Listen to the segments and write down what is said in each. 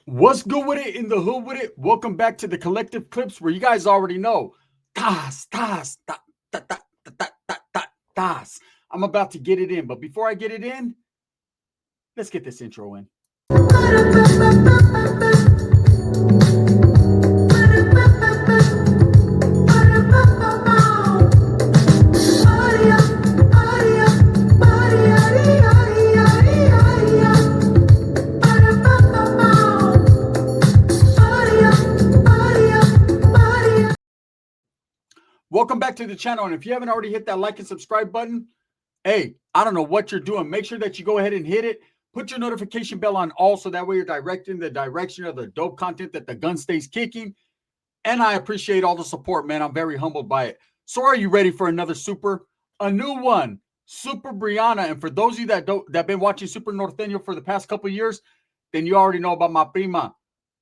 What's good with it in the hood with it? Welcome back to the collective clips where you guys already know. Tas, tas, ta, ta, ta, ta, ta, ta, ta, tas. I'm about to get it in, but before I get it in, let's get this intro in. Welcome back to the channel. And if you haven't already hit that like and subscribe button, hey, I don't know what you're doing. Make sure that you go ahead and hit it. Put your notification bell on all so that way you're directing the direction of the dope content that the gun stays kicking. And I appreciate all the support, man. I'm very humbled by it. So are you ready for another super? A new one, Super Brianna. And for those of you that been watching Super Norteno for the past couple years, then you already know about my prima.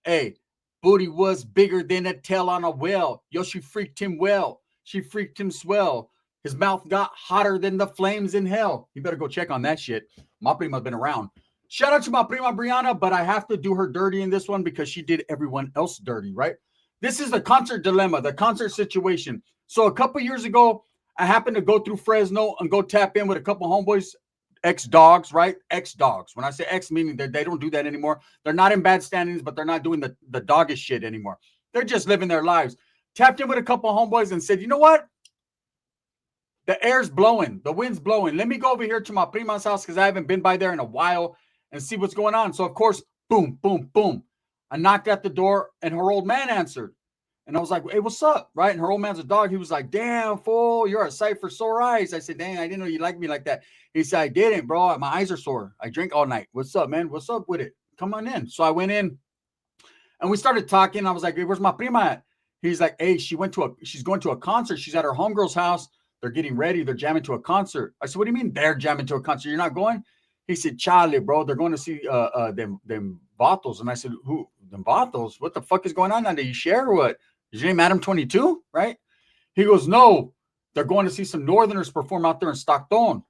Hey, booty was bigger than a tail on a whale. Yo, she freaked him well. She freaked him swell. His mouth got hotter than the flames in hell. You better go check on that shit. My prima's been around. Shout out to my prima Brianna, but I have to do her dirty in this one because she did everyone else dirty, right? This is the concert dilemma, the concert situation. So a couple years ago, I happened to go through Fresno and go tap in with a couple homeboys, ex dogs, right? Ex dogs. When I say ex, meaning that they don't do that anymore. They're not in bad standings, but they're not doing the doggish shit anymore. They're just living their lives. Tapped in with a couple homeboys and said, you know what? The air's blowing, the wind's blowing. Let me go over here to my prima's house because I haven't been by there in a while and see what's going on. So, of course, boom, boom, boom. I knocked at the door and her old man answered. And I was like, hey, what's up? Right. And her old man's a dog. He was like, damn, fool, you're a sight for sore eyes. I said, dang, I didn't know you liked me like that. He said, I didn't, bro. My eyes are sore. I drink all night. What's up, man? What's up with it? Come on in. So I went in and we started talking. I was like, hey, where's my prima at? He's like, hey, she's going to a concert. She's at her homegirl's house. They're getting ready. They're jamming to a concert. I said, what do you mean they're jamming to a concert? You're not going? He said, Charlie, bro, they're going to see them Vatos. And I said, who? Them Vatos? What the fuck is going on? Do you share or what? Is your name Adam 22? Right? He goes, no, they're going to see some Northerners perform out there in Stockton.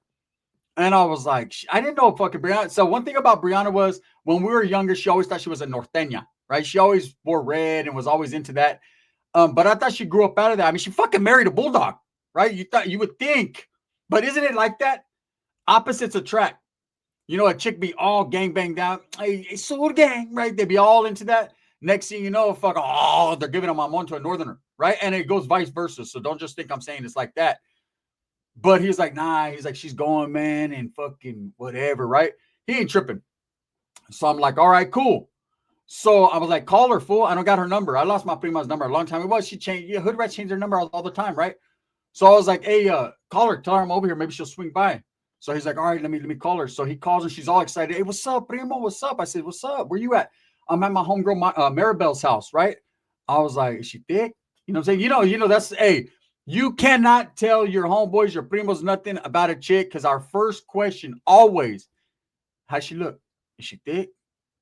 And I was like, I didn't know fucking Brianna. So one thing about Brianna was when we were younger, she always thought she was a Norteña, right? She always wore red and was always into that. But I thought she grew up out of that. I mean, she fucking married a bulldog, right? You would think, but isn't it like that? Opposites attract. You know, a chick be all gang banged out. Hey, soul gang, right? They be all into that. Next thing you know, fuck, oh, they're giving a mamon to a northerner, right? And it goes vice versa. So don't just think I'm saying it's like that. But he's like, nah, he's like, she's going, man, and fucking whatever, right? He ain't tripping. So I'm like, all right, cool. So I was like, call her, fool. I don't got her number. I lost my prima's number a long time ago. She changed, yeah, hood rats change their number all the time, right? So I was like, hey, call her, tell her I'm over here. Maybe she'll swing by. So he's like, all right, let me call her. So he calls her. She's all excited. Hey, what's up, primo? What's up? I said, what's up? Where you at? I'm at my homegirl, Maribel's house, right? I was like, is she thick? You know what I'm saying? That's, hey, you cannot tell your homeboys, your primos, nothing about a chick because our first question always, how she look? Is she thick?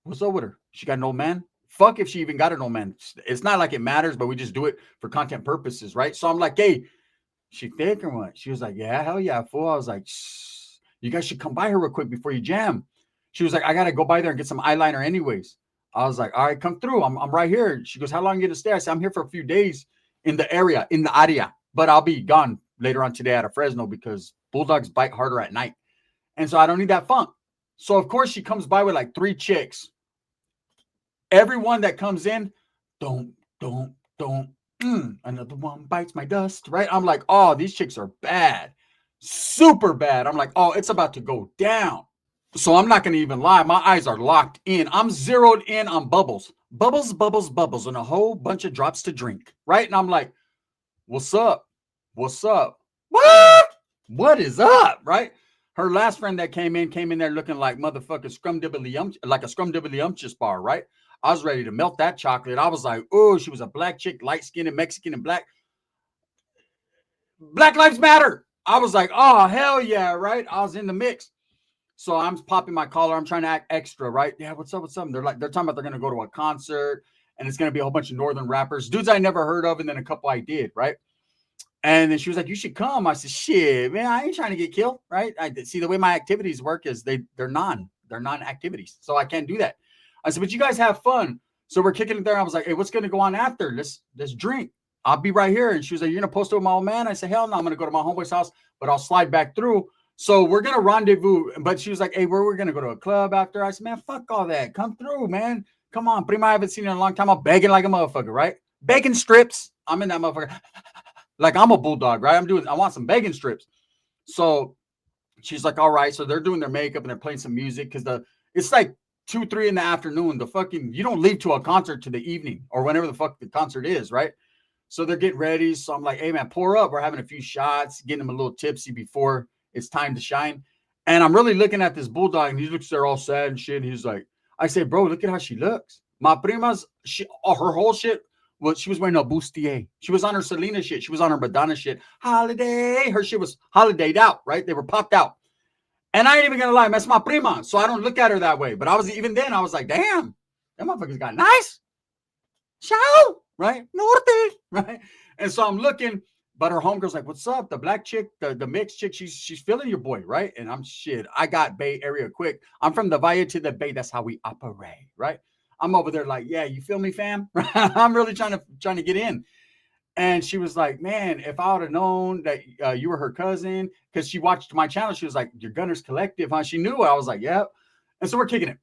What's up with her? She got no man? Fuck if she even got an old man. It's not like it matters, but we just do it for content purposes, right? So I'm like, hey, she thick or what? She was like, yeah, hell yeah, fool. I was like, shh, you guys should come by her real quick before you jam. She was like, I gotta go by there and get some eyeliner anyways. I was like, all right, come through. I'm right here. She goes, how long are you gonna stay? I said, I'm here for a few days in the area, but I'll be gone later on today out of Fresno because bulldogs bite harder at night. And so I don't need that funk. So of course she comes by with like 3 chicks. Everyone that comes in, don't. Another one bites my dust, right? I'm like, oh, these chicks are bad, super bad. I'm like, oh, it's about to go down. So I'm not going to even lie. My eyes are locked in. I'm zeroed in on bubbles, bubbles, bubbles, bubbles, and a whole bunch of drops to drink, right? And I'm like, what's up? What's up? What is up, right? Her last friend that came in there looking like motherfucking like a scrum-dibbly-umptious bar, right? I was ready to melt that chocolate. I was like, oh, she was a black chick, light-skinned and Mexican and black. Black Lives Matter. I was like, oh, hell yeah, right? I was in the mix. So I'm popping my collar. I'm trying to act extra, right? Yeah, what's up? What's up? They're talking about they're going to go to a concert and it's going to be a whole bunch of Northern rappers, dudes I never heard of, and then a couple I did, right? And then she was like, you should come. I said, shit, man, I ain't trying to get killed, right? I see the way my activities work is they're non activities. So I can't do that. I said, but you guys have fun. So we're kicking it there. I was like, hey, what's gonna go on after? Let's drink. I'll be right here. And she was like, you're gonna post it with my old man? I said, hell no, I'm gonna go to my homeboy's house, but I'll slide back through. So we're gonna rendezvous. But she was like, hey, we're gonna go to a club after. I said, man, fuck all that. Come through, man. Come on, prima. I haven't seen you in a long time. I'm begging like a motherfucker, right? Begging strips. I'm in that motherfucker. Like I'm a bulldog, right? I want some begging strips. So she's like, all right. So they're doing their makeup and they're playing some music because it's like 2, 3 in the afternoon. You don't leave to a concert to the evening or whenever the fuck the concert is, right? So they're getting ready. So I'm like, hey man, pour up. We're having a few shots, getting them a little tipsy before it's time to shine. And I'm really looking at this bulldog and he looks there all sad and shit. And he's like, I say, bro, look at how she looks. My prima's, her whole shit. Well, she was wearing a bustier. She was on her Selena shit. She was on her Madonna shit. Holiday. Her shit was holidayed out, right? They were popped out. And I ain't even gonna lie, that's my prima. So I don't look at her that way. But I was like, damn, that motherfucker's got nice. Ciao, right? Norte, right? And so I'm looking, but her homegirl's like, what's up? The black chick, the mixed chick, she's feeling your boy, right? And I'm shit. I got Bay Area quick. I'm from the Valle to the Bay. That's how we operate, right? I'm over there like, yeah, you feel me, fam? I'm really trying to get in. And she was like, man, if I would have known that you were her cousin, because she watched my channel, she was like, your Gunners Collective, huh? She knew. I was like, yep. And so we're kicking it.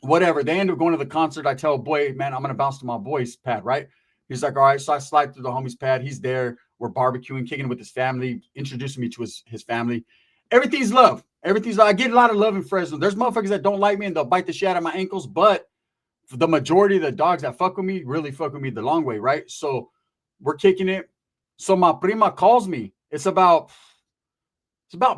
Whatever. They end up going to the concert. I tell boy, man, I'm going to bounce to my boy's pad, right? He's like, all right. So I slide through the homie's pad. He's there. We're barbecuing, kicking with his family, introducing me to his family. Everything's love. I get a lot of love in Fresno. There's motherfuckers that don't like me and they'll bite the shit out of my ankles, but the majority of the dogs that fuck with me really fuck with me the long way, right? So we're kicking it. So my prima calls me. It's about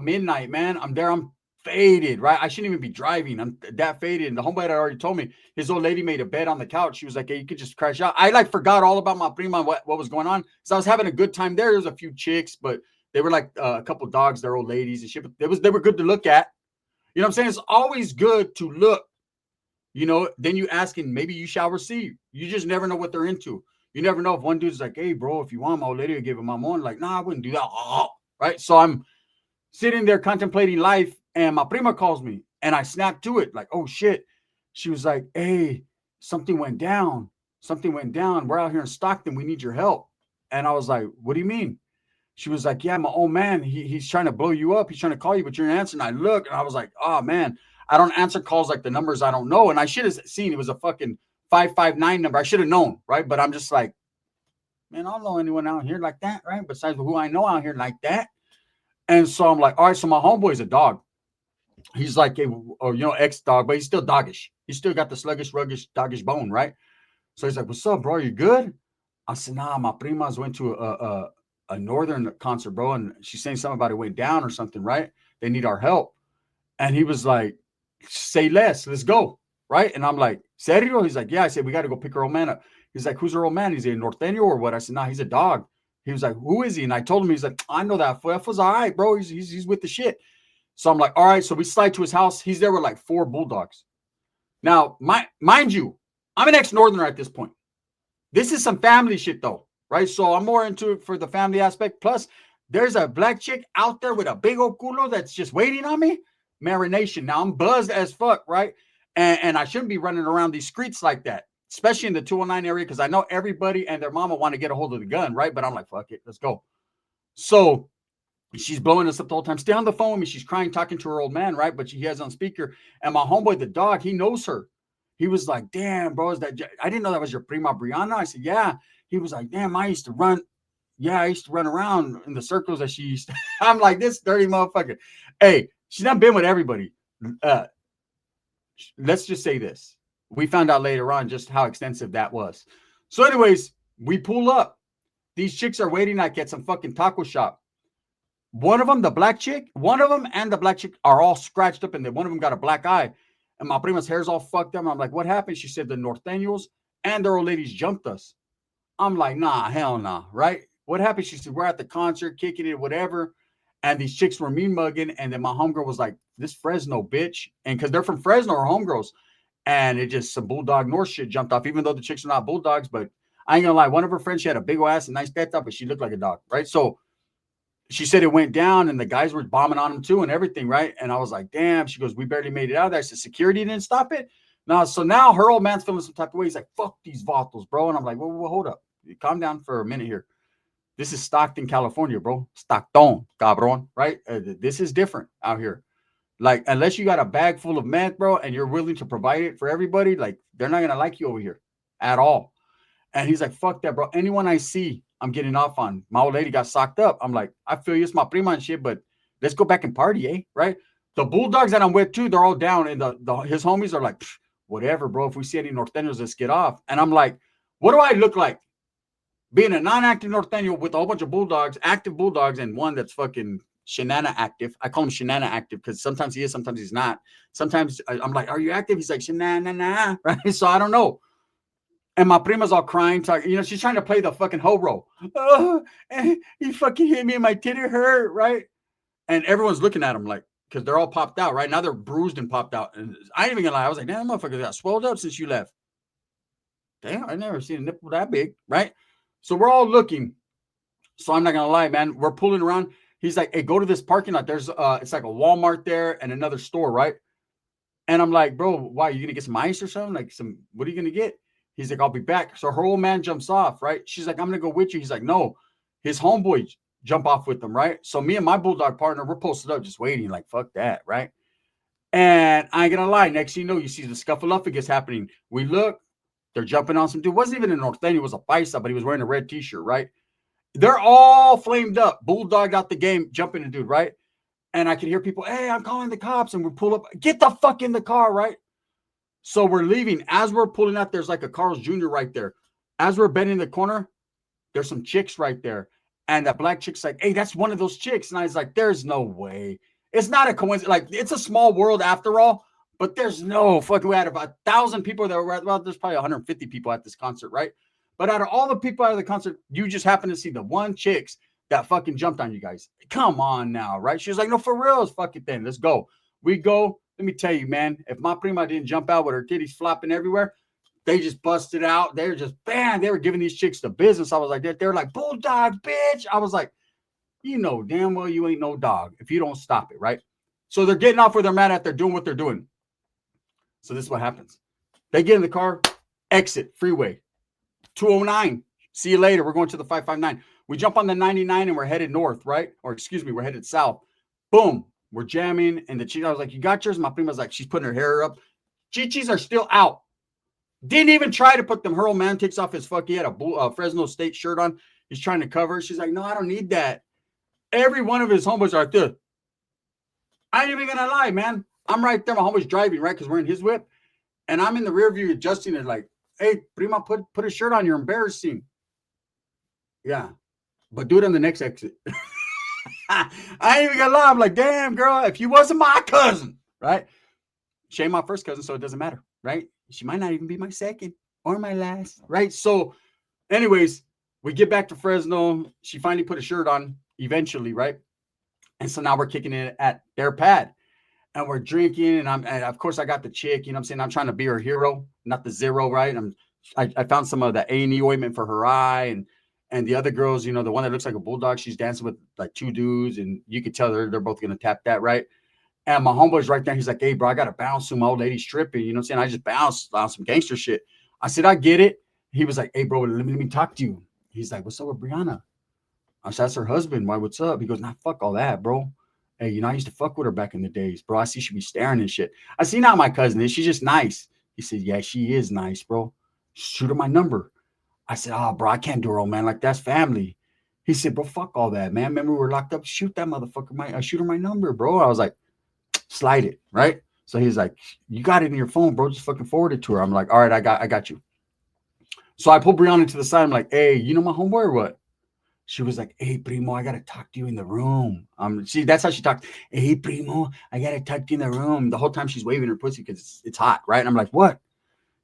midnight, man. I'm there. I'm faded, right? I shouldn't even be driving. I'm that faded. And the homeboy had already told me his old lady made a bed on the couch. She was like, hey, you could just crash out. I like forgot all about my prima, what was going on. So I was having a good time there. There was a few chicks, but they were like a couple dogs. They're old ladies and shit. But they were good to look at. You know what I'm saying? It's always good to look. You know, then you ask and maybe you shall receive. You just never know what they're into. You never know if one dude's like, hey, bro, if you want my old lady to give him my money. Like, nah, I wouldn't do that. Right? So I'm sitting there contemplating life and my prima calls me and I snap to it like, oh, shit. She was like, hey, something went down. We're out here in Stockton. We need your help. And I was like, what do you mean? She was like, yeah, my old man, he's trying to blow you up. He's trying to call you, but you're answering. I look and I was like, oh, man. I don't answer calls like the numbers I don't know. And I should have seen it was a fucking 559 number. I should have known, right? But I'm just like, man, I don't know anyone out here like that, right? Besides who I know out here like that. And so I'm like, all right, so my homeboy's a dog. He's like ex-dog, but he's still doggish. He's still got the sluggish, ruggish, doggish bone, right? So he's like, what's up, bro? Are you good? I said, nah, my primas went to a northern concert, bro. And she's saying something about it went down or something, right? They need our help. And he was like, say less, let's go, right? And I'm like, serio? He's like, yeah. I said, we got to go pick her old man up. He's like, who's her old man? He's a Norteno or what? I said, nah, he's a dog. He was like, who is he? And I told him, he's like, I know that fool. That fool's all right, bro. He's with the shit. So I'm like, all right. So we slide to his house. He's there with like 4 bulldogs. Now, mind you, I'm an ex-Northerner at this point. This is some family shit though, right? So I'm more into it for the family aspect. Plus, there's a black chick out there with a big old culo that's just waiting on me. Marination. Now I'm buzzed as fuck, right? And I shouldn't be running around these streets like that, especially in the 209 area, because I know everybody and their mama want to get a hold of the gun, right? But I'm like, fuck it, let's go. So she's blowing us up the whole time. Stay on the phone with me. She's crying, talking to her old man, right? But she has on speaker. And my homeboy, the dog, he knows her. He was like, damn, bro, is that? I didn't know that was your prima Brianna. I said, yeah. He was like, damn, I used to run. Yeah, I used to run around in the circles that she used to. I'm like, this dirty motherfucker. Hey, she's not been with everybody. Let's just say this. We found out later on just how extensive that was. So anyways, we pull up. These chicks are waiting at some fucking taco shop. One of them, the black chick, and the black chick are all scratched up, and then one of them got a black eye. And my prima's hair's all fucked up. I'm like, what happened? She said the Norteños and their old ladies jumped us. I'm like, nah, hell nah, right? What happened? She said, we're at the concert, kicking it, whatever. And these chicks were mean mugging. And then my homegirl was like, this Fresno bitch. And because they're from Fresno, her homegirls. And it just, some bulldog North shit jumped off, even though the chicks are not bulldogs. But I ain't gonna lie, one of her friends, she had a big old ass and nice teta, but she looked like a dog, right? So she said it went down and the guys were bombing on them too and everything, right? And I was like, damn. She goes, we barely made it out of there. I said, security didn't stop it. Now, so now her old man's feeling some type of way. He's like, fuck these vatos, bro. And I'm like, well, hold up. Calm down for a minute here. This is Stockton, California, bro. Stockton, cabron, right? This is different out here. Like, unless you got a bag full of meth, bro, and you're willing to provide it for everybody, like, they're not going to like you over here at all. And he's like, fuck that, bro. Anyone I see, I'm getting off on. My old lady got socked up. I'm like, I feel you, it's my prima and shit, but let's go back and party, eh? Right? The Bulldogs that I'm with, too, they're all down. And his homies are like, whatever, bro. If we see any Norteños, let's get off. And I'm like, what do I look like? Being a non-active Norteño with a whole bunch of Bulldogs, active Bulldogs, and one that's fucking Shenana active. I call him Shenana active because sometimes he is, sometimes he's not. Sometimes I'm like, are you active? He's like, Shenana, right? So I don't know. And my prima's all crying, talking, she's trying to play the fucking hoe role. Oh, he fucking hit me and my titty hurt, right? And everyone's looking at him like, because they're all popped out, right? Now they're bruised and popped out. And I ain't even gonna lie. I was like, damn, motherfucker got swelled up since you left. Damn, I never seen a nipple that big, right? So we're all looking. So I'm not gonna lie, man. We're pulling around. He's like, hey, go to this parking lot. There's it's like a Walmart there and another store, right? And I'm like, bro, why? Are you gonna get some ice or something? Like what are you gonna get? He's like, I'll be back. So her old man jumps off, right? She's like, I'm gonna go with you. He's like, no. His homeboy jump off with them, right? So me and my Bulldog partner, we're posted up just waiting, like, fuck that, right? And I ain't gonna lie, next thing you know, you see the scuffleupagus happening. We look, they're jumping on some dude. It wasn't even a Norteno, it was a paisa, but he was wearing a red t-shirt, right? They're all flamed up. Bulldog out the game, jumping a dude, right? And I can hear people, hey, I'm calling the cops. And we pull up, get the fuck in the car, right? So we're leaving. As we're pulling out, there's like a Carl's Jr. right there. As we're bending the corner, there's some chicks right there. And that black chick's like, hey, that's one of those chicks. And I was like, there's no way. It's not a coincidence. Like, it's a small world after all, but there's no fucking way. Out of 1,000 people that were at, well, there's probably 150 people at this concert, right? But out of all the people out of the concert, you just happen to see the one chicks that fucking jumped on you guys. Come on now, right? She was like, no, for real, fuck it then. Let's go. We go. Let me tell you, man, if my prima didn't jump out with her titties flopping everywhere, they just busted out. They were just, bam, they were giving these chicks the business. I was like, they were like, Bulldog, bitch. I was like, you know damn well you ain't no dog if you don't stop it, right? So they're getting off where they're mad at. They're doing what they're doing. So this is what happens. They get in the car, exit, freeway, 209. See you later. We're going to the 559. We jump on the 99 and we're headed north, right? Or excuse me, we're headed south. Boom. We're jamming. And the chica, I was like, you got yours? My prima's like, she's putting her hair up. Chichis are still out. Didn't even try to put them. Her old man takes off his he had a Fresno State shirt on. He's trying to cover. She's like, no, I don't need that. Every one of his homeboys are there. I ain't even gonna lie, man. I'm right there. My homeboy's driving, right? Because we're in his whip. And I'm in the rear view adjusting it like, hey, prima, put a shirt on. You're embarrassing. Yeah. But do it on the next exit. I ain't even gonna lie. I'm like, damn, girl, if you wasn't my cousin, right? She ain't my first cousin, so it doesn't matter, right? She might not even be my second or my last, right? So, anyways, we get back to Fresno. She finally put a shirt on eventually, right? And so now we're kicking it at their pad. And we're drinking, and of course I got the chick, you know what I'm saying? I'm trying to be her hero, not the zero, right? I found some of the A&E ointment for her eye, and the other girls, the one that looks like a bulldog, she's dancing with like two dudes, and you could tell they're both gonna tap that, right? And my homeboy's right there. He's like, hey, bro, I got to bounce soon. My old lady's tripping. You know what I'm saying? I just bounced on some gangster shit. I said, I get it. He was like, hey, bro, let me talk to you. He's like, what's up with Brianna? I said, that's her husband. Why, what's up? He goes, nah, fuck all that, bro. Hey, I used to fuck with her back in the days, bro. I see she be staring and shit. I see, not my cousin is. She's just nice. He said, yeah, she is nice, bro. Shoot her my number. I said, oh, bro, I can't do her, old man. Like, that's family. He said, bro, fuck all that, man. Remember we were locked up? Shoot that motherfucker. Shoot her my number, bro. I was like, slide it, right? So he's like, you got it in your phone, bro. Just fucking forward it to her. I'm like, all right, I got you. So I pull Brianna to the side. I'm like, hey, you know my homeboy or what? She was like, hey, primo, I got to talk to you in the room. See, that's how she talked. Hey, primo, I got to talk to you in the room. The whole time she's waving her pussy because it's hot, right? And I'm like, what?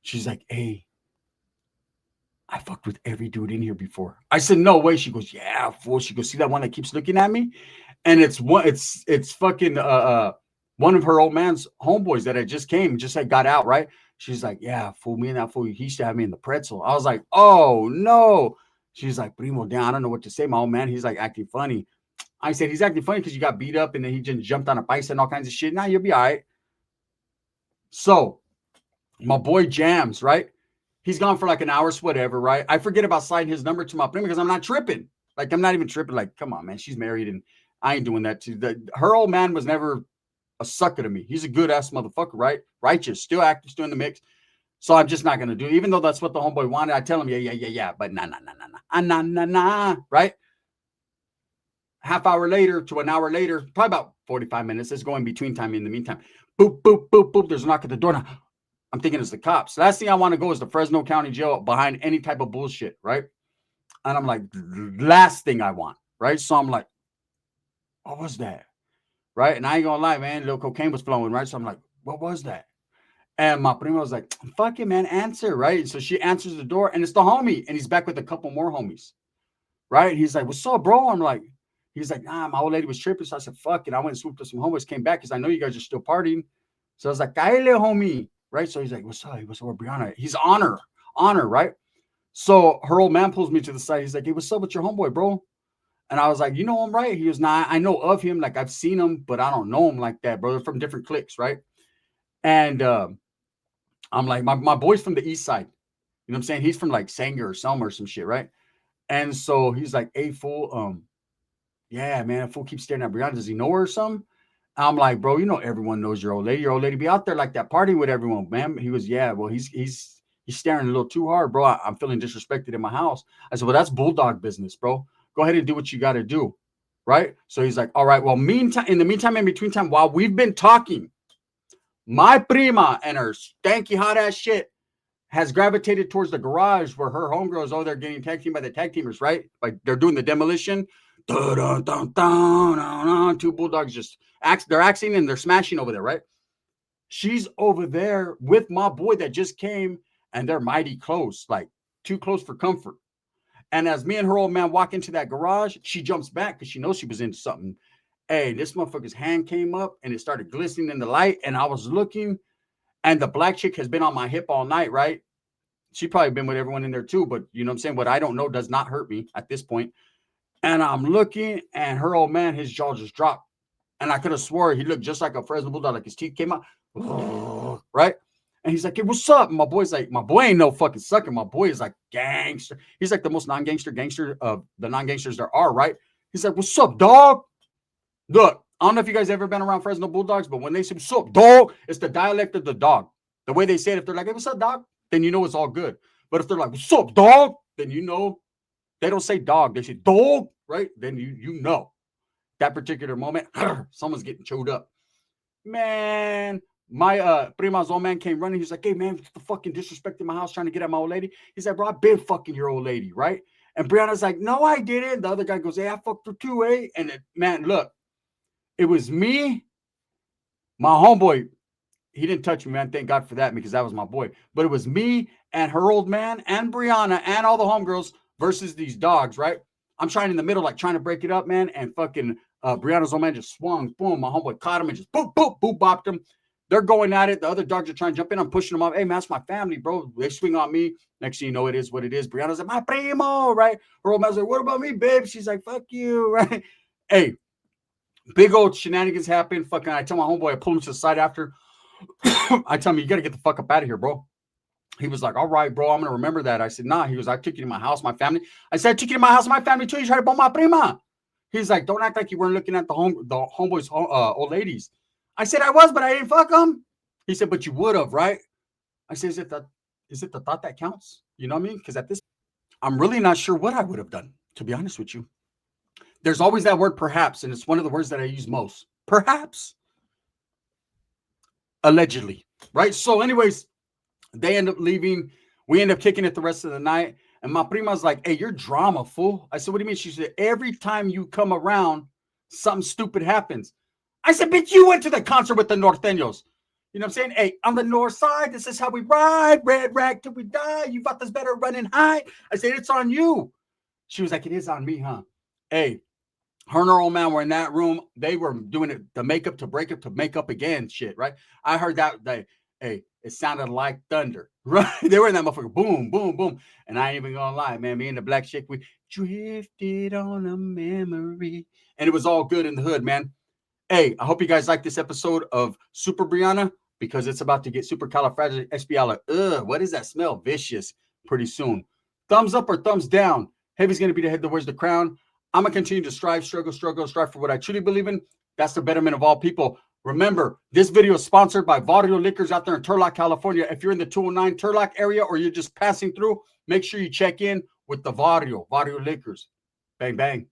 She's like, hey, I fucked with every dude in here before. I said, no way. She goes, yeah, fool. She goes, see that one that keeps looking at me? And it's fucking one of her old man's homeboys that had just had got out, right? She's like, yeah, fool, me and that fool, he used to have me in the pretzel. I was like, oh, no. She's like, primo, down. I don't know what to say. My old man, he's like acting funny. I said, he's acting funny because you got beat up and then he just jumped on a bike and all kinds of shit. Now you'll be all right. So My boy Jams, right? He's gone for like an hour, whatever, right? I forget about sliding his number to my prima because I'm not tripping. Like, I'm not even tripping. Like, come on, man. She's married and I ain't doing that too. Her old man was never a sucker to me. He's a good ass motherfucker, right? Righteous, still active, still in the mix. So I'm just not gonna do it. Even though that's what the homeboy wanted, I tell him, yeah. But nah, right? Half hour later to an hour later, probably about 45 minutes. It's going between time in the meantime. Boop, boop, boop, boop. There's a knock at the door now. I'm thinking it's the cops. Last thing I want to go is the Fresno County Jail behind any type of bullshit, right? And I'm like, last thing I want, right? So I'm like, what was that? Right? And I ain't gonna lie, man, little cocaine was flowing, right? So I'm like, what was that? And my prima was like, fuck it, man, answer, right? So she answers the door and it's the homie. And he's back with a couple more homies, right? He's like, what's up, bro? I'm like, he's like, nah, my old lady was tripping. So I said, fuck it. I went and swooped up some homies, came back because I know you guys are still partying. So I was like, Kyle, homie, right? So he's like, what's up? What's up with Brianna? He's honor, right? So her old man pulls me to the side. He's like, hey, what's up with your homeboy, bro? And I was like, you know him, right? He was not, I know of him. Like, I've seen him, but I don't know him like that, bro. They're from different cliques, right? And I'm like, my boy's from the east side. You know what I'm saying? He's from like Sanger or Selma or some shit, right? And so he's like, hey, fool, yeah, man, fool keeps staring at Brianna. Does he know her or something? I'm like, bro, you know everyone knows your old lady. Your old lady be out there like that partying with everyone, man. He was, yeah, well, he's staring a little too hard, bro. I'm feeling disrespected in my house. I said, well, that's bulldog business, bro. Go ahead and do what you got to do, right? So he's like, all right, well, meantime, in between time, while we've been talking, my prima and her stanky hot ass shit has gravitated towards the garage where her homegirls, oh, they're getting tag teamed by the tag teamers, right? Like they're doing the demolition. Two bulldogs just they're axing and they're smashing over there, right? She's over there with my boy that just came, and they're mighty close, like too close for comfort. And as me and her old man walk into that garage, she jumps back because she knows she was into something. Hey, this motherfucker's hand came up and it started glistening in the light. And I was looking, and the black chick has been on my hip all night, right? She probably been with everyone in there too, but you know what I'm saying? What I don't know does not hurt me at this point. And I'm looking, and her old man, his jaw just dropped. And I could have swore he looked just like a Fresno Bulldog, like his teeth came out, right? And he's like, hey, what's up? And my boy's like, my boy ain't no fucking sucker. My boy is like gangster. He's like the most gangster of the non-gangsters there are, right? He's like, what's up, dog? Look, I don't know if you guys ever been around Fresno Bulldogs, but when they say, what's up, dog? It's the dialect of the dog. The way they say it, if they're like, hey, what's up, dog? Then you know it's all good. But if they're like, what's up, dog? Then you know they don't say dog. They say dog, right? Then you know that particular moment, someone's getting chewed up. Man, my prima's old man came running. He's like, hey, man, what the fucking disrespecting my house trying to get at my old lady? He's like, bro, I've been fucking your old lady, right? And Brianna's like, no, I didn't. The other guy goes, hey, I fucked her too, eh? And man, look, it was me, my homeboy. He didn't touch me, man. Thank God for that because that was my boy. But it was me and her old man and Brianna and all the homegirls versus these dogs, right? I'm trying in the middle, like trying to break it up, man. And fucking Brianna's old man just swung, boom. My homeboy caught him and just boop, boop, boop, bopped him. They're going at it. The other dogs are trying to jump in. I'm pushing them off. Hey, man, that's my family, bro. They swing on me. Next thing you know, it is what it is. Brianna's like, my primo, right? Her old man's like, what about me, babe? She's like, fuck you, right? Hey, big old shenanigans happen. Fucking, I tell my homeboy, I pull him to the side after. I tell him, you got to get the fuck up out of here, bro. He was like, all right, bro, I'm going to remember that. I said, nah. He was, I took you to my house, my family. I said, I took you to my house, my family too. You tried to bomb my prima. He's like, don't act like you weren't looking at the homeboys, old ladies. I said, I was, but I didn't fuck them. He said, but you would have, right? I said, is it the thought that counts? You know what I mean? Because at this, I'm really not sure what I would have done, to be honest with you. There's always that word perhaps, and it's one of the words that I use most. Perhaps. Allegedly, right? So anyways, they end up leaving. We end up kicking it the rest of the night. And my prima's like, hey, you're drama, fool. I said, what do you mean? She said, every time you come around, something stupid happens. I said, bitch, you went to the concert with the Nortenos. You know what I'm saying? Hey, on the north side, this is how we ride. Red rag till we die. You thought this better running high. I said, it's on you. She was like, it is on me, huh? Hey, her and her old man were in that room. They were doing it, the makeup to break up to make up again shit, right? I heard that. Hey, it sounded like thunder, right? They were in that motherfucker, boom, boom, boom. And I ain't even gonna lie, man, me and the black chick, we drifted on a memory. And it was all good in the hood, man. Hey, I hope you guys like this episode of Super Brianna. because it's about to get supercalifragilisticexpialidocious. Ugh, what is that smell? Vicious pretty soon. Thumbs up or thumbs down? Heavy's going to be the head that wears the crown. I'm going to continue to strive for what I truly believe in. That's the betterment of all people. Remember, this video is sponsored by Barrio Liquors out there in Turlock, California. If you're in the 209 Turlock area or you're just passing through, make sure you check in with the Barrio Liquors. Bang, bang.